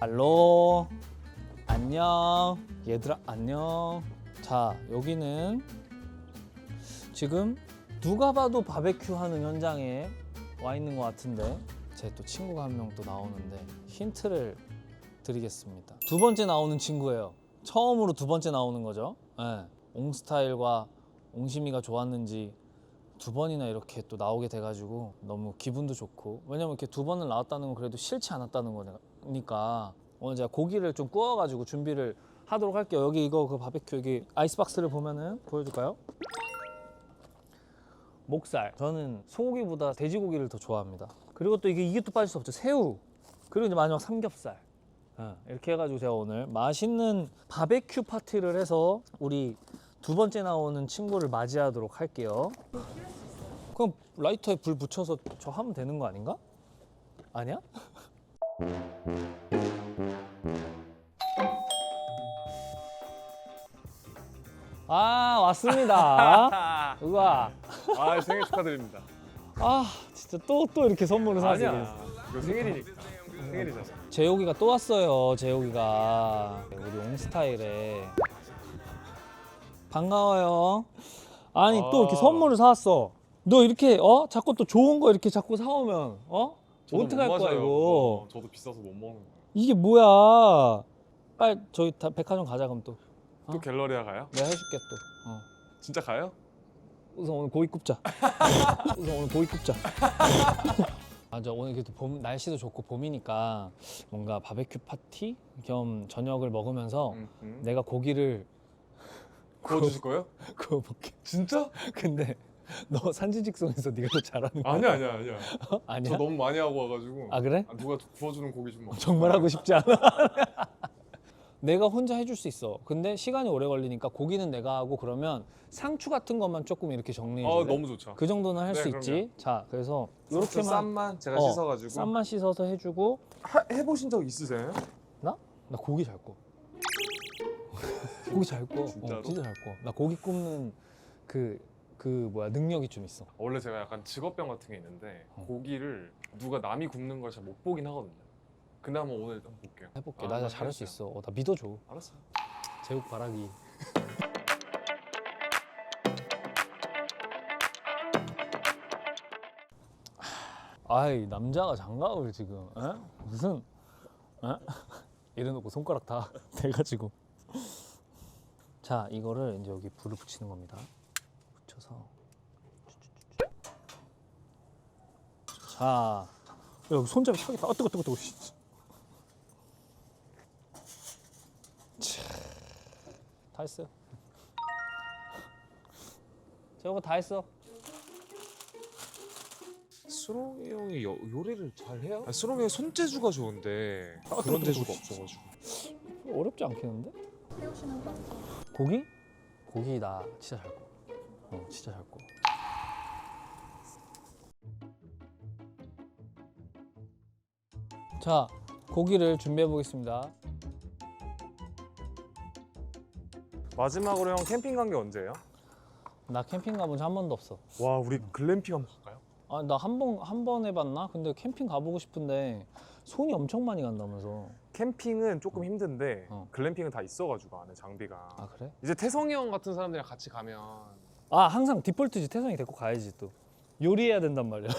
할로 안녕 얘들아 안녕. 자 여기는 지금 누가 봐도 바베큐 하는 현장에 와 있는 것 같은데 제 또 친구가 한 명 또 나오는데 힌트를 드리겠습니다. 두 번째 나오는 친구예요. 처음으로 두 번째 나오는 거죠. 네. 옹스타일과 옹심이가 좋았는지 두 번이나 이렇게 또 나오게 돼가지고 너무 기분도 좋고, 왜냐면 이렇게 두 번을 나왔다는 건 그래도 싫지 않았다는 거니까 오늘 제가 고기를 좀 구워가지고 준비를 하도록 할게요. 여기 이거 그 바베큐 여기 아이스박스를 보면은 보여줄까요? 목살. 저는 소고기보다 돼지고기를 더 좋아합니다. 그리고 또 이게 또 빠질 수 없죠. 새우. 그리고 이제 마지막 삼겹살. 이렇게 해가지고 제가 오늘 맛있는 바베큐 파티를 해서 우리 두 번째 나오는 친구를 맞이하도록 할게요. 그럼 라이터에 불 붙여서 저 하면 되는 거 아닌가? 아니야? 아 왔습니다. 우와. 아 생일 축하드립니다. 아 진짜 또 이렇게 선물을 사시네. 아니야. 이거 생일이니까. 생일이잖아. 재욱이가 또 왔어요. 재욱이가 우리 옹스타일에 반가워요. 아니 또 이렇게 선물을 사왔어. 너 이렇게 자꾸 또 좋은 거 이렇게 자꾸 사오면 저도 어떡할 못 거야 마셔요, 이거. 그거. 저도 비싸서 못 먹는 거예요. 이게 뭐야? 빨리 저희 다 백화점 가자 그럼 또. 또 갤러리아 가요? 내가 해줄게 또. 진짜 가요? 우선 오늘 고기 굽자. 우선 오늘 고기 굽자. 맞아 오늘 그래도 날씨도 좋고 봄이니까 뭔가 바베큐 파티 겸 저녁을 먹으면서 내가 고기를 구워주실 거예요? 구워볼게. 진짜? 근데 너 산지직송에서 네가 더 잘하는 거야? 아니야. 아니야? 저 너무 많이 하고 와가지고. 아 그래? 누가 구워주는 고기 좀 먹어. 정말 하고 싶지 않아. 내가 혼자 해줄 수 있어. 근데 시간이 오래 걸리니까 고기는 내가 하고 그러면 상추 같은 것만 조금 이렇게 정리해 줄래? 너무 좋죠. 그 정도는 할 수 네, 있지. 자 그래서 이렇게만 이렇게만 쌈만 제가 씻어가지고. 쌈만 씻어서 해주고. 해보신 적 있으세요? 나 고기 잘 구워. 고기 잘 구워. 진짜로? 진짜 잘 구워. 나 고기 굽는 그 능력이 좀 있어. 원래 제가 약간 직업병 같은 게 있는데 고기를 누가 남이 굽는 걸 잘 못 보긴 하거든요. 근데 한번 오늘 한번 볼게요. 해볼게. 아, 나 한번 잘할 수 해주세요. 있어. 나 믿어줘. 알았어. 제육 바라기. 아이 남자가 장갑을 지금 무슨 이래놓고 손가락 다 대가지고. 자 이거를 이제 여기 불을 붙이는 겁니다. 붙여서 자 여기 손잡이 차겠다. 뜨거. 다 했어요. 저거 다 했어. 수롱이 형이 요리를 잘 해요? 수롱이 형 손재주가 좋은데 그런 재주가 없어가지고. 어렵지 않겠는데? 고기? 고기 나 진짜 잘 구워. 진짜 잘 구워. 자, 고기를 준비해 보겠습니다. 마지막으로 형 캠핑 간 게 언제예요? 나 캠핑 가본 지 한 번도 없어. 와 우리 글램핑 한번 갈까요? 아, 나 한 번 해봤나? 근데 캠핑 가보고 싶은데 손이 엄청 많이 간다면서. 캠핑은 조금 힘든데 어. 글램핑은 다 있어가지고 안에 장비가. 아 그래? 이제 태성이 형 같은 사람들이랑 같이 가면 아 항상 디폴트지. 태성이 데리고 가야지 또. 요리해야 된단 말이야.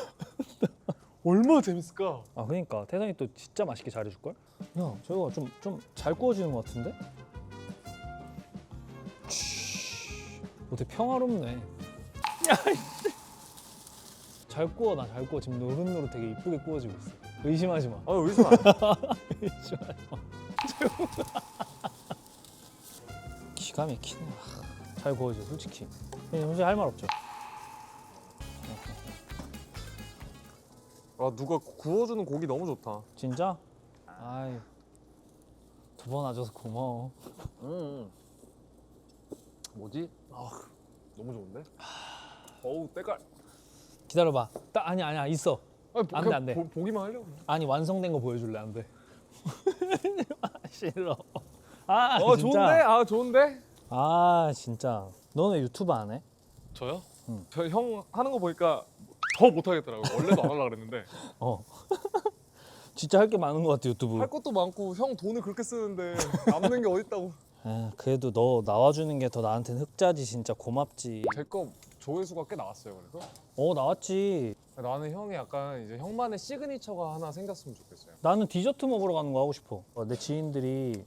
얼마나 재밌을까? 아 그러니까 태성이 또 진짜 맛있게 잘해줄걸? 야 저거 좀 잘 구워지는 것 같은데? 되게 평화롭네. 잘 구워. 나 잘 구워. 지금 노릇노릇 되게 이쁘게 구워지고 있어. 의심하지 마. 의심 안 해. 의심하지 마. 기가 막히네. 잘 구워져 솔직히. 그냥 솔직히 할 말 없죠. 누가 구워주는 고기 너무 좋다. 진짜? 아이 두 번 와줘서 고마워. 뭐지? 너무 좋은데? 어우 때깔. 기다려봐. 아니야 있어. 안 돼. 보기만 하려고. 아니 완성된 거 보여줄래? 안 돼. 싫어. 진짜. 좋은데? 아 진짜. 너는 왜 유튜브 안 해? 저요? 응. 저 형 하는 거 보니까 더 못하겠더라고요. 원래도 안 하려고 그랬는데. 진짜 할 게 많은 것 같아 유튜브. 할 것도 많고 형 돈을 그렇게 쓰는데 남는 게 어딨다고. 그래도 너 나와주는 게 더 나한테는 흑자지. 진짜 고맙지. 제 거 조회수가 꽤 나왔어요. 그래서 나왔지. 나는 형이 약간 이제 형만의 시그니처가 하나 생겼으면 좋겠어요. 나는 디저트 먹으러 가는 거 하고 싶어. 내 지인들이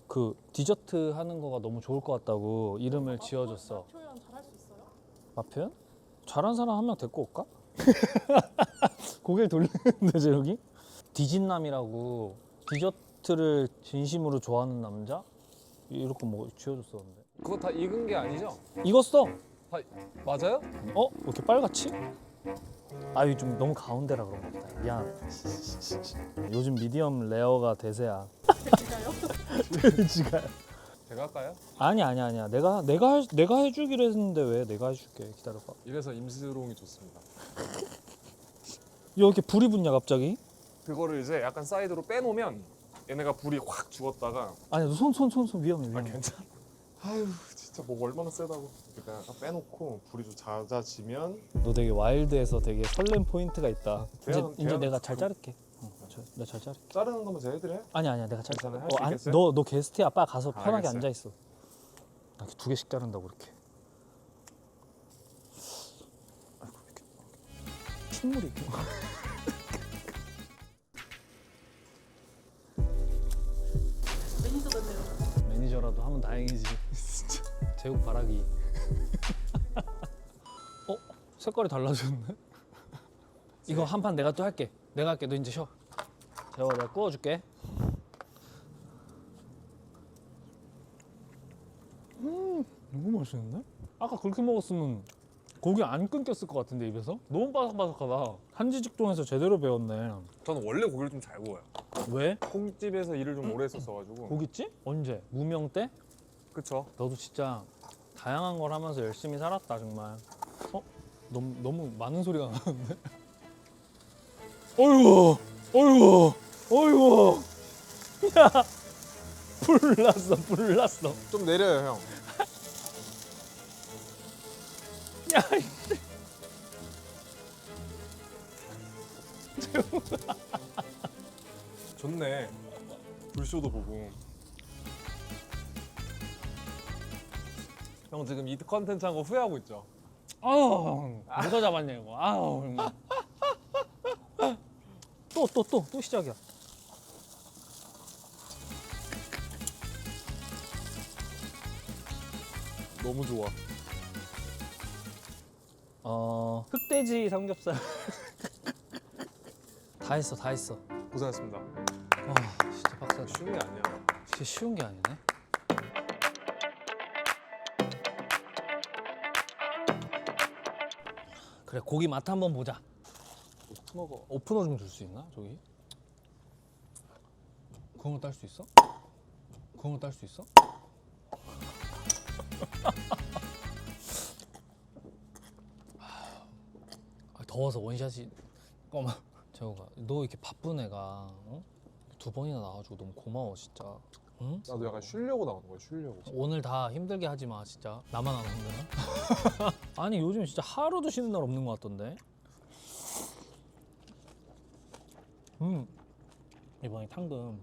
그 디저트 하는 거가 너무 좋을 것 같다고 이름을 지어줬어. 표현 잘할 수 있어요? 맛표현? 잘한 사람 한 명 데리고 올까? 고개를 돌리는데 저기? 디진남이라고 디저트를 진심으로 좋아하는 남자? 이렇게 뭐 지어줬었는데. 그거 다 익은 게 아니죠? 익었어. 다 맞아요? 왜 이렇게 빨갛지? 이거 좀 너무 가운데라 그런 것 같다. 미안. 요즘 미디엄 레어가 대세야. 돼지가요? 제가 할까요? 아니야. 내가 해주기로 했는데 왜 내가 해줄게. 기다려봐. 이래서 임스롱이 좋습니다. 이렇게 불이 붙냐 갑자기? 그거를 이제 약간 사이드로 빼놓으면 얘네가 불이 확 죽었다가 아니 손 위험해. 괜찮아. 아유 진짜 뭐 얼마나 세다고. 그러니까 약간 빼놓고 불이 좀 잦아지면 너 되게 와일드해서 되게 설렘 포인트가 있다. 이제 대화는 내가 잘 자를게. 내가 잘 자를게. 자르는 거면 제가 해드려요? 아니야 내가 잘 자를게. 괜찮아요? 할 수 있겠어요? 너 게스트야. 빨리 가서 편하게 알겠어요. 앉아 있어. 나 이렇게 2개씩 자른다고 이렇게. 아이고 이렇게 핏물이 이렇게. 매니저 됐네요. 매니저라도 하면 다행이지. 진짜 제국 바라기. 색깔이 달라졌네. 이거 한 판 내가 또 할게. 내가 할게. 너 이제 쉬어. 재호가 내가 구워줄게. 너무 맛있는데? 아까 그렇게 먹었으면 고기 안 끊겼을 것 같은데 입에서? 너무 바삭바삭하다. 한지 직종에서 제대로 배웠네. 저는 원래 고기를 좀 잘 구워요. 왜? 콩집에서 일을 좀 오래 했었어가지고. 고깃집? 언제? 무명 때? 그쵸? 너도 진짜 다양한 걸 하면서 열심히 살았다 정말. 너무 많은 소리가 나는데? 어이구 야 불 났어. 좀 내려요 형. 야 좋네. 불쇼도 보고. 형 지금 이 컨텐츠 한 거 후회하고 있죠? 누가 잡았냐 이거. 정말. 또 시작이야. 너무 좋아. 흑돼지 삼겹살. 다 했어. 고생했습니다. 진짜 박사다. 쉬운 게 아니야. 진짜 쉬운 게 아니네. 그래 고기 맛 한번 보자. 오프너 좀 줄 수 있나 저기? 그런 거 딸 수 있어? 더워서 원샷이 꺼마. 재호가 너 이렇게 바쁜 애가 2번이나 나와가지고 너무 고마워 진짜. 응? 나도 약간 쉬려고 나오는 거야. 쉬려고. 오늘 다 힘들게 하지 마 진짜. 나만 안 힘드나? 아니 요즘 진짜 하루도 쉬는 날 없는 것 같던데. 이번에 탕금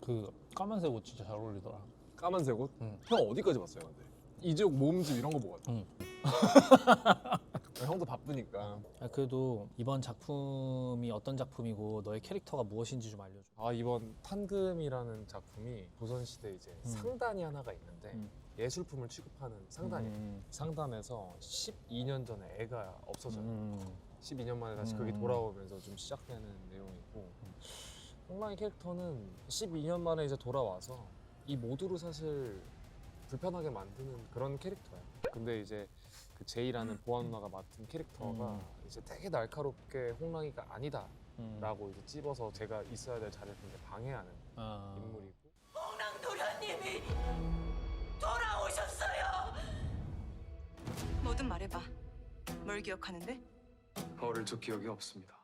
그 까만색 옷 진짜 잘 어울리더라. 까만색 옷? 응. 형 어디까지 봤어요 근데? 이재욱 모음집 이런 거 보고 왔죠? 응. 형도 바쁘니까. 그래도 이번 작품이 어떤 작품이고 너의 캐릭터가 무엇인지 좀 알려줘. 이번 탄금이라는 작품이 조선시대 이제 상단이 하나가 있는데 예술품을 취급하는 상단이에요. 상단에서 12년 전에 애가 없어져요. 12년 만에 다시 거기 돌아오면서 좀 시작되는 내용이고, 홍랑이 캐릭터는 12년 만에 이제 돌아와서 이 모두를 사실 불편하게 만드는 그런 캐릭터야. 근데 이제 그 제이라는 보안 누나가 맡은 캐릭터가 이제 되게 날카롭게 홍랑이가 아니다라고 이제 찝어서 제가 있어야 될 자리를 굉장히 방해하는 인물이고. 홍랑 도련님이 돌아오셨어요. 뭐든 말해봐. 뭘 기억하는데? 어릴 적 기억이 없습니다.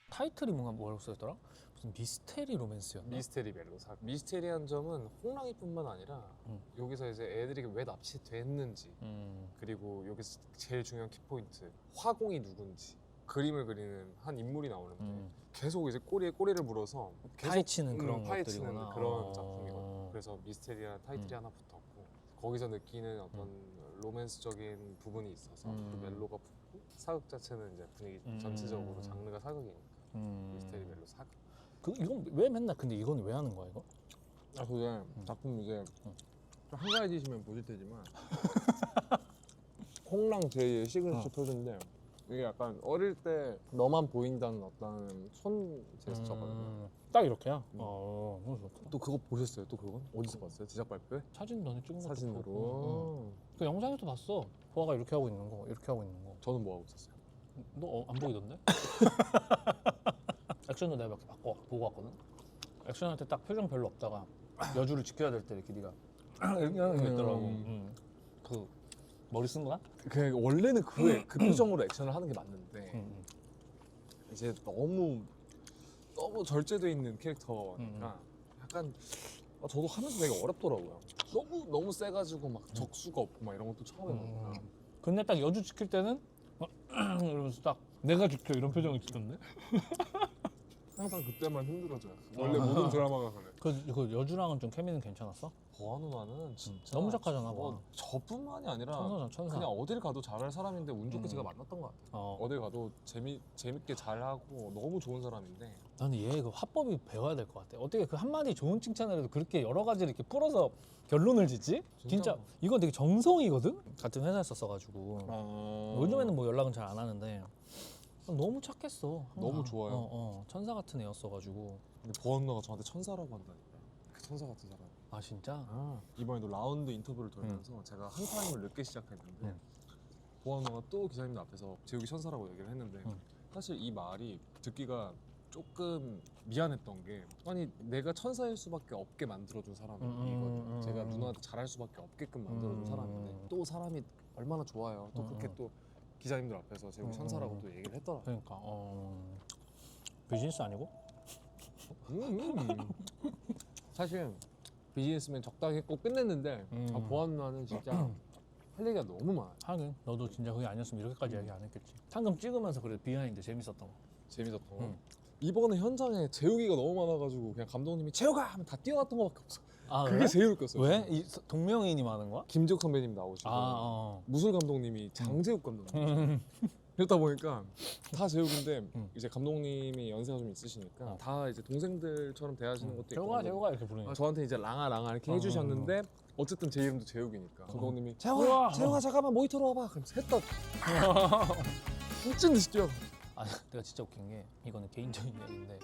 타이틀이 뭐라고 써있더라? 무슨 미스테리 로맨스였나? 미스테리 멜로사. 미스테리한 점은 홍랑이뿐만 아니라 여기서 이제 애들이 왜 납치됐는지, 그리고 여기서 제일 중요한 키포인트 화공이 누군지, 그림을 그리는 한 인물이 나오는데 계속 이제 꼬리에 꼬리를 물어서 계속 파헤치는 그런 파헤치는 것들이구나. 그런 작품이거든요. 그래서 미스테리한 타이틀이 하나 붙었고 거기서 느끼는 어떤 로맨스적인 부분이 있어서 그 멜로가 붙고 사극 자체는 이제 분위기 전체적으로 장르가 사극이니까 미스테리 멜로 사극. 이건 왜 맨날 근데 이건 왜 하는 거야 이거? 아 그게 작품 이제 좀 한가해지시면 보실 테지만 홍랑 제이의 시그니처 표준인데 이게 약간 어릴 때 너만 보인다는 어떤 손 제스처거든요. 딱 이렇게야? 너무 좋다. 또 그거 보셨어요? 또 그건 어디서 봤어요? 제작 발표회? 사진 너네 찍은 것도 사진으로. 보고. 그 영상에서 봤어. 보아가 이렇게 하고 있는 거, 이렇게 하고 있는 거. 저는 뭐 하고 있었어요? 너 안 보이던데? 액션도 내가 몇 개 보고 왔거든. 액션할 때 딱 표정 별로 없다가 여주를 지켜야 될 때 이렇게 네가 이렇게 하는 거 있더라고. 그 머리 쓴 거야? 그 원래는 그 표정으로 액션을 하는 게 맞는데 이제 너무 절제돼 있는 캐릭터니까 약간 저도 하면서 되게 어렵더라고요. 너무 세가지고 막 적수가 없고 막 이런 것도 처음 해보니까. 근데 딱 여주 지킬 때는 이러면서 딱 내가 지켜 이런 표정을 짓던데? 항상 그때만 힘들어져요. 원래 모든 드라마가 그래. 그 여주랑은 좀 케미는 괜찮았어? 보아 누나는 진짜 너무 착하잖아, 보아. 저뿐만이 아니라 천사잖아, 천사. 그냥 어딜 가도 잘할 사람인데 운 좋게 제가 만났던 것 같아요. 어딜 가도 재밌게 잘하고 너무 좋은 사람인데 나는 얘 그 화법이 배워야 될 것 같아. 어떻게 그 한마디 좋은 칭찬을 해도 그렇게 여러 가지를 이렇게 풀어서 결론을 짓지? 진짜 이건 되게 정성이거든? 같은 회사에 썼어가지고 요즘에는 뭐 연락은 잘 안 하는데 너무 착했어. 항상. 너무 좋아요. 천사 같은 애였어가지고. 근데 보아 누나가 저한테 천사라고 한다니까. 그 천사 같은 사람. 아 진짜? 이번에도 라운드 인터뷰를 돌면서 제가 한 타임을 늦게 시작했는데 보아 누나가 또 기자님들 앞에서 재욱이 천사라고 얘기를 했는데 사실 이 말이 듣기가 조금 미안했던 게 아니 내가 천사일 수밖에 없게 만들어준 사람이거든요. 제가 누나한테 잘할 수밖에 없게끔 만들어준 사람인데 또 사람이 얼마나 좋아요. 또 그렇게 또 기자님들 앞에서 재욱이 천사라고 또 얘기를 했더라고요. 그러니까 비즈니스 아니고? 사실 비즈니스면 적당히 했고 끝냈는데 보아 누나는 진짜 할 얘기가 너무 많아요. 하긴 너도 진짜 그게 아니었으면 이렇게까지 얘기 안 했겠지. 방금 찍으면서 그래 비하인드 재밌었던 거. 재밌었던 거. 이번에 현장에 재욱이가 너무 많아가지고 그냥 감독님이 재욱아 하면 다 뛰어갔던 거밖에 없어. 아, 그게 그래? 제일 웃겼어요. 왜? 이 동명이인이 많은 거야? 김지욱 선배님 나오시고 무술 감독님이 장재욱 감독님. 그렇다 보니까 다 재욱인데 이제 감독님이 연세가 좀 있으시니까 다 이제 동생들처럼 대하시는 것도 있고. 재욱아 이렇게 부르니까. 저한테 이제 랑아 이렇게 해주셨는데 어쨌든 제 이름도 재욱이니까 감독님이 재욱아! 재욱아 잠깐만 모니터로 와봐. 그러면서 했다. 미친 듯이 뛰어. 아, 내가 진짜 웃긴 게 이거는 개인적인 얘기인데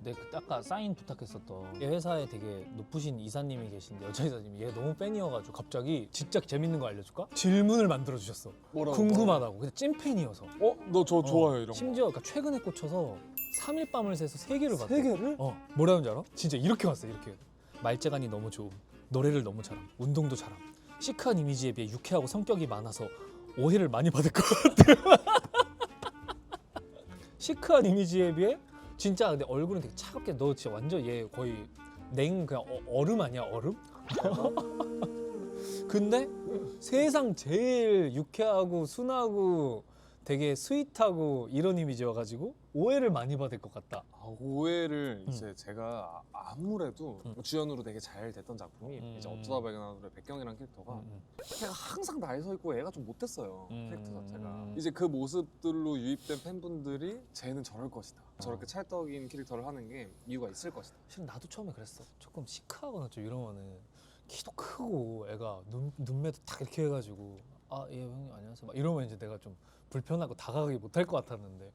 내가 그때 아까 사인 부탁했었던 얘 회사에 되게 높으신 이사님이 계신데 여자 이사님이 얘 너무 팬이어가지고 갑자기 진짜 재밌는 거 알려줄까? 질문을 만들어주셨어. 뭐라고? 궁금하다고. 근데 찐팬이어서. 너 저 좋아요 이런 거. 심지어 그러니까 최근에 꽂혀서 3일 밤을 새서 3개를 봤대. 3개를? 뭐라는 줄 알아? 진짜 이렇게 왔어 이렇게. 말재간이 너무 좋음. 노래를 너무 잘함. 운동도 잘함. 시크한 이미지에 비해 유쾌하고 성격이 많아서 오해를 많이 받을 것 같아. 시크한 이미지에 비해 진짜 근데 얼굴은 되게 차갑게 너 진짜 완전 얘 거의 그냥 얼음 아니야 얼음? 근데 세상 제일 유쾌하고 순하고 되게 스윗하고 이런 이미지여가지고 오해를 많이 받을 것 같다. 오해를 이제 제가 아무래도 주연으로 되게 잘 됐던 작품이 이제 어쩌다 발견하는 백경이라는 캐릭터가 걔가 항상 나에 서 있고 애가 좀 못됐어요. 캐릭터 자체가 이제 그 모습들로 유입된 팬분들이 쟤는 저럴 것이다. 저렇게 찰떡인 캐릭터를 하는 게 이유가 있을 것이다. 사실 나도 처음에 그랬어. 조금 시크하거나 좀 이러면은 키도 크고 애가 눈매도 딱 이렇게 해가지고 예 형님 안녕하세요 막 이러면 이제 내가 좀 불편하고 다가가기 못할 것 같았는데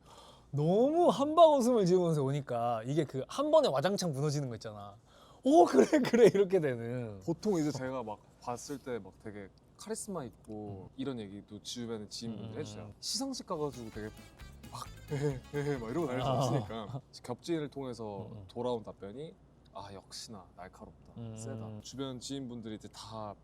너무 한방 웃음을 지으면서 오니까 이게 그 한 번에 와장창 무너지는 거 있잖아. 오 그래 이렇게 되는. 보통 이제 제가 막 봤을 때 막 되게 카리스마 있고 이런 얘기도 주변에 지인분들 해주세요. 시상식 가가지고 되게 막 막 이러고 다닐 수 없으니까 겹지인을 통해서 돌아온 답변이 역시나 날카롭다, 세다. 주변 지인분들이 이제 다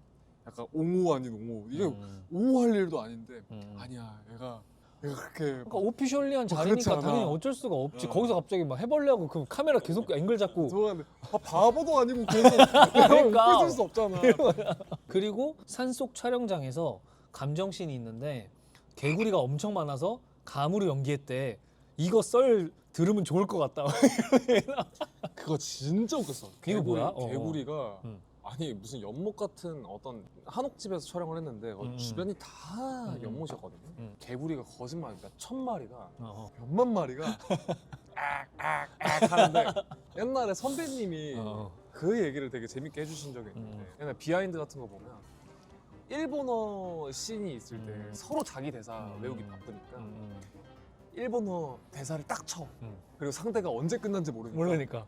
약간 옹호 아닌 옹호. 이게 옹호할 일도 아닌데 아니야 얘가 그렇게 그러니까 오피셜리한 그렇지 자리니까 않아. 당연히 어쩔 수가 없지. 거기서 갑자기 막 해벌레하고 그 카메라 계속 앵글 잡고 좋아하는데 바보도 아니고 계속 그러니까. 웃을 수 없잖아. 그리고 산속 촬영장에서 감정씬이 있는데 개구리가 엄청 많아서 감으로 연기했대. 이거 썰 들으면 좋을 것 같다. 그거 진짜 웃겼어. 이거 뭐야? 개구리가 음. 아니 무슨 연못 같은 어떤 한옥집에서 촬영을 했는데 주변이 다 연못이었거든요. 개구리가 거짓말 몇 천 마리가 몇만 마리가 악 하는데 옛날에 선배님이 그 얘기를 되게 재밌게 해주신 적이 있는데 옛날 비하인드 같은 거 보면 일본어 씬이 있을 때 서로 자기 대사 외우기 바쁘니까 일본어 대사를 딱 쳐. 그리고 상대가 언제 끝난지 모르니까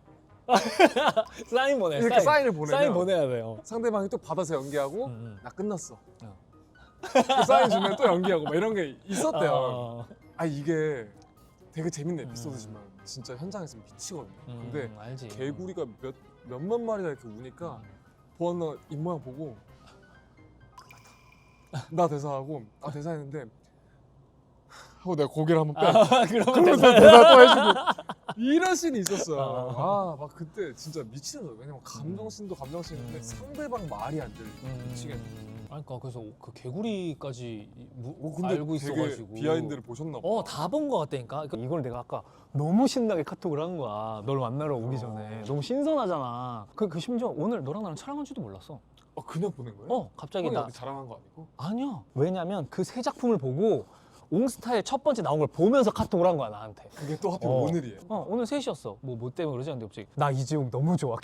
사인 보내. 이렇게 사인을 보내면 사인 보내야 돼요. 상대방이 또 받아서 연기하고 나 끝났어. 그 사인 주면 또 연기하고 막 이런 게 있었대요. 아 이게 되게 재밌는 에피소드지만 진짜 현장에서 미치거든요. 근데 알지. 개구리가 몇만 마리가 이렇게 우니까 보안나 입모양 보고 나 대사하고 나 대사했는데 하고 내가 고개를 한번 빼. 그러면서 대사 또 해주고 이런 씬이 있었어요. 아 막 그때 진짜 미치는 거예요. 왜냐면 감정씬도 감정씬인데 상대방 말이 안 들리고 미치겠네. 아니 그러니까 그래서 그 개구리까지 근데 알고 되게 있어가지고 비하인드를 보셨나 봐. 다 본 거 같다니까. 그러니까 이걸 내가 아까 너무 신나게 카톡을 한 거야. 널 만나러 오기 전에. 너무 신선하잖아. 그 심지어 오늘 너랑 나랑 촬영한 줄도 몰랐어. 그냥 보낸 거예요? 갑자기 형이 나 어디 자랑한 거 아니고? 아니야. 왜냐면 그 세 작품을 보고 옹스타일 첫 번째 나온 걸 보면서 카톡을 한 거야 나한테. 그게 또 하필 오늘이에요. 오늘 3시였어. 뭐 때문에 그러지 않는데 갑자기 나 이재용 너무 좋아.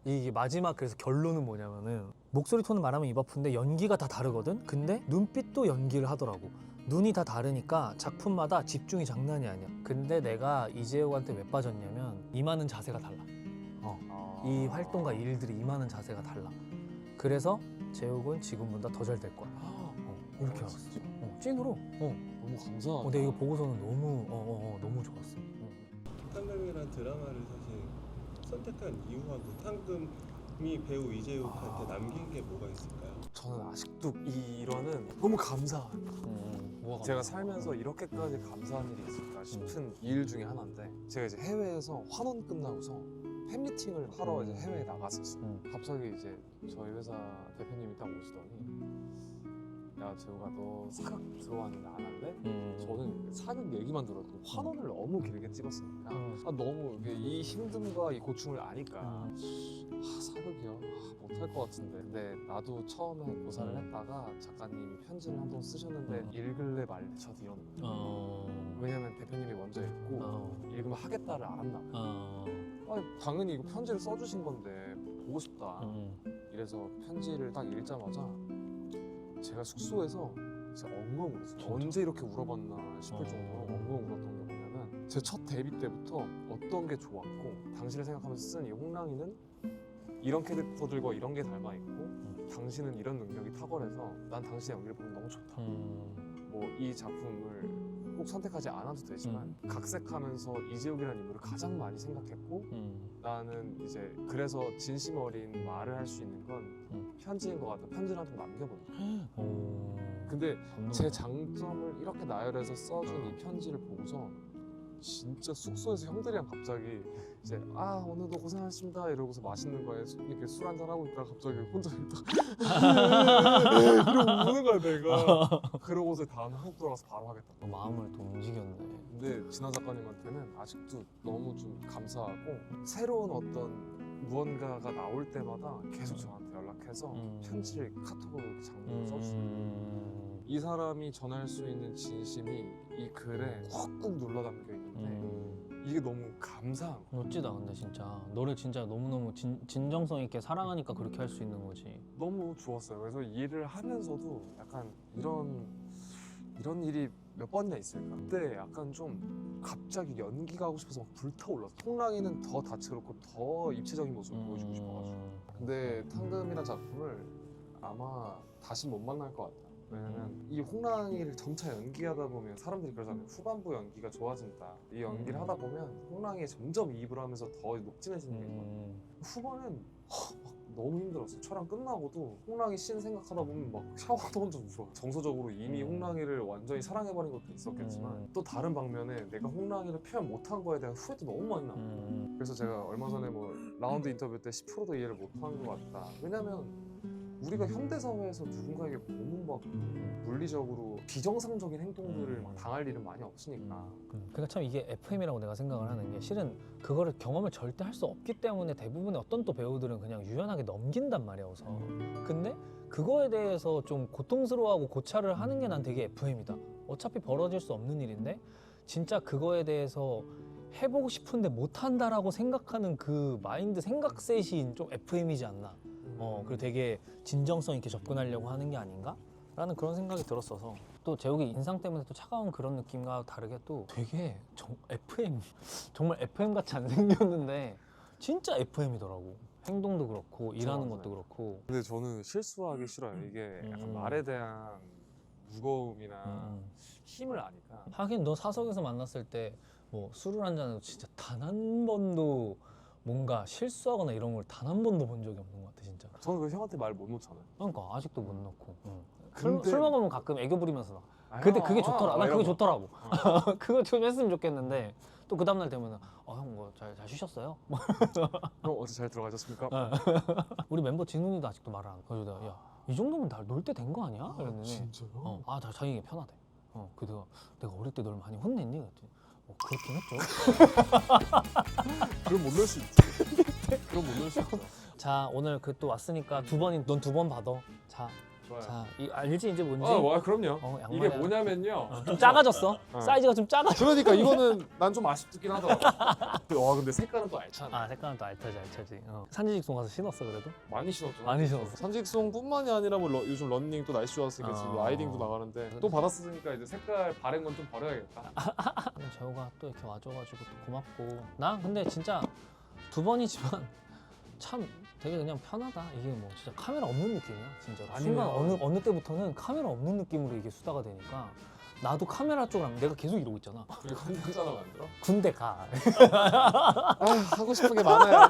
이게 마지막 그래서 결론은 뭐냐면은 목소리 톤은 말하면 입 아픈데 연기가 다 다르거든. 근데 눈빛도 연기를 하더라고. 눈이 다 다르니까 작품마다 집중이 장난이 아니야. 근데 내가 이재용한테 왜 빠졌냐면 임하는 자세가 달라. 이 활동과 일들이 임하는 자세가 달라. 그래서 재욱은 지금보다 더 잘 될 거야. 이렇게 알았어. 찐으로. 너무 감사하다. 근데 이거 보고서는 너무 너무 좋았어. 탕금이란 드라마를 사실 선택한 이유가 뭐 탕금이 배우 이재욱한테 남긴 게 뭐가 있을까요? 저는 아직도 이 일화는 너무 감사해요. 제가 살면서 이렇게까지 감사한 일이 있을까 싶은 일 중에 하나인데 제가 이제 해외에서 환원 끝나고서 팬미팅을 하러 이제 해외에 나갔었어요. 갑자기 이제 저희 회사 대표님이 딱 오시더니 야 재우가 너 사극 들어왔는데 안 할래? 저는 사극 얘기만 들어도 환원을 너무 길게 찍었으니까 너무 이 힘듦과 이 고충을 아니까 사극이요? 못할 것 같은데. 근데 나도 처음에 고사를 했다가 작가님이 편지를 한 통 쓰셨는데 읽을래 말래 저 뒤였는데 왜냐면 대표님이 먼저 읽고 읽으면 하겠다를 알았나 봐요. 당연히 이거 편지를 써주신 건데 보고 싶다. 이래서 편지를 딱 읽자마자 제가 숙소에서 진짜 엉엉 울었어요. 언제 이렇게 울어봤나 싶을 정도로 엉엉 울었던 게 뭐냐면 제 첫 데뷔 때부터 어떤 게 좋았고 당신을 생각하면서 쓴 이 홍랑이는 이런 캐릭터들과 이런 게 닮아 있고 당신은 이런 능력이 탁월해서 난 당신의 연기를 보면 너무 좋다. 뭐 이 작품을 꼭 선택하지 않아도 되지만 각색하면서 이재욱이라는 인물을 가장 많이 생각했고 나는 이제 그래서 진심 어린 말을 할 수 있는 건 편지인 것 같아. 편지를 한 통 남겨보니까. 근데 제 장점을 이렇게 나열해서 써준 이 편지를 보고서 진짜 숙소에서 형들이랑 갑자기 이제 오늘도 고생하셨습니다 이러고서 맛있는 거에 이렇게 술 한잔 하고 있다가 갑자기 혼자 이러고 우는 거야 내가. 그러고서 다음 한국 돌아가서 바로 하겠다. 마음을 또 움직였네. 근데 진아 작가님한테는 아직도 너무 좀 감사하고 새로운 어떤 무언가가 나올 때마다 계속 저한테 연락해서 편지를 카톡으로 이렇게 장문으로 써주시거든요. 이 사람이 전할 수 있는 진심이 이 글에 꾹꾹 눌러 담겨 있는데 이게 너무 감사한 거야. 멋지다. 근데 진짜 너를 진짜 너무너무 진정성 있게 사랑하니까 그렇게 할 수 있는 거지. 너무 좋았어요. 그래서 이 일을 하면서도 약간 이런 일이 몇 번이나 있을까. 그때 약간 좀 갑자기 연기가 하고 싶어서 막 불타올랐어. 홍랑이는 더 다채롭고 더 입체적인 모습을 보여주고 싶어가지고. 근데 탕금이라는 작품을 아마 다시 못 만날 것 같아요. 왜냐면 이 홍랑이를 점차 연기하다 보면 사람들이 그러잖아요. 후반부 연기가 좋아진다. 이 연기를 하다 보면 홍랑이에 점점 이입을 하면서 더 녹진해지는 게 있거든요. 후반은 막 너무 힘들었어요. 촬영 끝나고도 홍랑이 씬 생각하다 보면 막 샤워도 혼자 울어. 정서적으로 이미 홍랑이를 완전히 사랑해버린 것도 있었겠지만 또 다른 방면에 내가 홍랑이를 표현 못한 거에 대한 후회도 너무 많이 나고. 그래서 제가 얼마 전에 뭐 라운드 인터뷰 때 10%도 이해를 못한 것 같다. 왜냐면 우리가 현대 사회에서 누군가에게 고문받고 물리적으로 비정상적인 행동들을 막 당할 일은 많이 없으니까. 그러니까 참 이게 FM이라고 내가 생각을 하는 게 실은 그거를 경험을 절대 할 수 없기 때문에 대부분의 어떤 또 배우들은 그냥 유연하게 넘긴단 말이야 우선. 근데 그거에 대해서 좀 고통스러워하고 고찰을 하는 게 난 되게 FM이다. 어차피 벌어질 수 없는 일인데 진짜 그거에 대해서 해보고 싶은데 못한다라고 생각하는 그 마인드 생각셋이 좀 FM이지 않나. 그리고 되게 진정성 있게 접근하려고 하는 게 아닌가? 라는 그런 생각이 들었어서 또 재욱이 인상 때문에 또 차가운 그런 느낌과 다르게 또 되게 FM 정말 FM 같이 안 생겼는데 진짜 FM이더라고. 행동도 그렇고 일하는 맞아요. 것도 그렇고. 근데 저는 실수하기 싫어요. 이게 약간 말에 대한 무거움이나 힘을 아니까. 하긴 너 사석에서 만났을 때 뭐 술을 한 잔해도 진짜 단 한 번도 뭔가 실수하거나 이런 걸 단 한 번도 본 적이 없는 것 같아 진짜. 저는 그 형한테 말 못 놓잖아요. 그러니까 아직도 못 넣고. 근데- 술 먹으면 가끔 애교 부리면서 나. 아, 근데 형, 그게 좋더라. 난 이런 그게 거. 좋더라고. 그거 좀 했으면 좋겠는데 또 그 다음날 되면은 형 뭐 잘 쉬셨어요? 형 어제 잘 들어가셨습니까? 우리 멤버 진훈이도 아직도 말을 안 해. 그래서 내가 야 이 정도면 날 놀 때 된 거 아니야? 이랬는데 진짜요? 나 자기가 편하대. 그 내가 어릴 때 널 많이 혼냈니? 그랬더니 그렇긴 했죠. 그럼 못 넣을 수 있지. 그럼 못 넣을 수 있죠. 자 오늘 그 또 왔으니까 넌 두 번 받아. 좋아요. 자 알지 이제 뭔지? 그럼요. 양말이야. 이게 뭐냐면요. 좀 작아졌어. 사이즈가 좀 작아졌어. 그러니까 이거는 난 좀 아쉽긴 하더라고. 와 근데 색깔은 또 알잖아. 색깔은 또 알차지. 산지직송 가서 신었어 그래도? 많이 신었죠. 많이 신었어. 산직송뿐만이 아니라 뭐 요즘 러닝 또 날씨 좋았으니까 지금 라이딩도 나가는데 또 받았으니까 이제 색깔 바른 건 좀 버려야겠다. 근데 재호가 또 이렇게 와줘가지고 또 고맙고 나 근데 진짜 두 번이지만 참 되게 그냥 편하다. 이게 뭐 진짜 카메라 없는 느낌이야 진짜로. 순간 어느 때부터는 카메라 없는 느낌으로 이게 수다가 되니까 나도 카메라 쪽으로 하면 내가 계속 이러고 있잖아. 그리고 혼자나 만들어? 군대 가. 하고 싶은 게 많아요.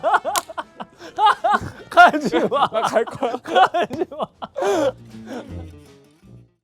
가지 마. 나 갈 거야. 가지 마.